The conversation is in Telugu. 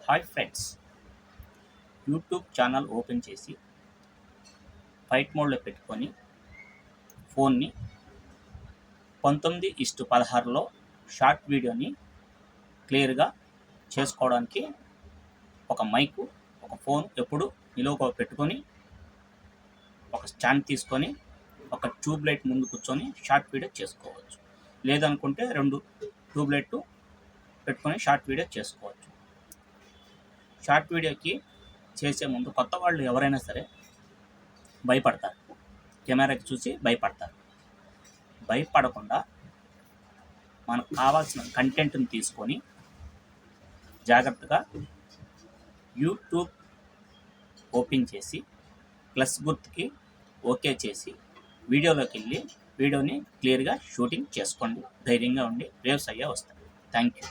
Hi friends, YouTube channel open చేసి ఫైట్ మోడ్లో పెట్టుకొని ఫోన్ని 19:16లో షార్ట్ వీడియోని క్లియర్గా చేసుకోవడానికి ఒక మైకు, ఒక ఫోన్ ఎప్పుడు నిలువుగా పెట్టుకొని ఒక స్టాండ్ తీసుకొని ఒక ట్యూబ్ లైట్ ముందు కూర్చొని షార్ట్ వీడియో చేసుకోవచ్చు. లేదనుకుంటే 2 ట్యూబ్ లైట్లు పెట్టుకొని షార్ట్ వీడియో చేసుకోవచ్చు. షార్ట్ వీడియోకి చేసే ముందు కొత్త వాళ్ళు ఎవరైనా సరే భయపడతారు, కెమెరాకి చూసి భయపడతారు. భయపడకుండా మనకు కావాల్సిన కంటెంట్ని తీసుకొని జాగ్రత్తగా యూట్యూబ్ ఓపెన్ చేసి ప్లస్ గుర్తుకి ఓకే చేసి వీడియోలోకి వెళ్ళి వీడియోని క్లియర్గా షూటింగ్ చేసుకోండి. ధైర్యంగా ఉండి వేవ్స్ అయ్యే వస్తాయి. Thank you.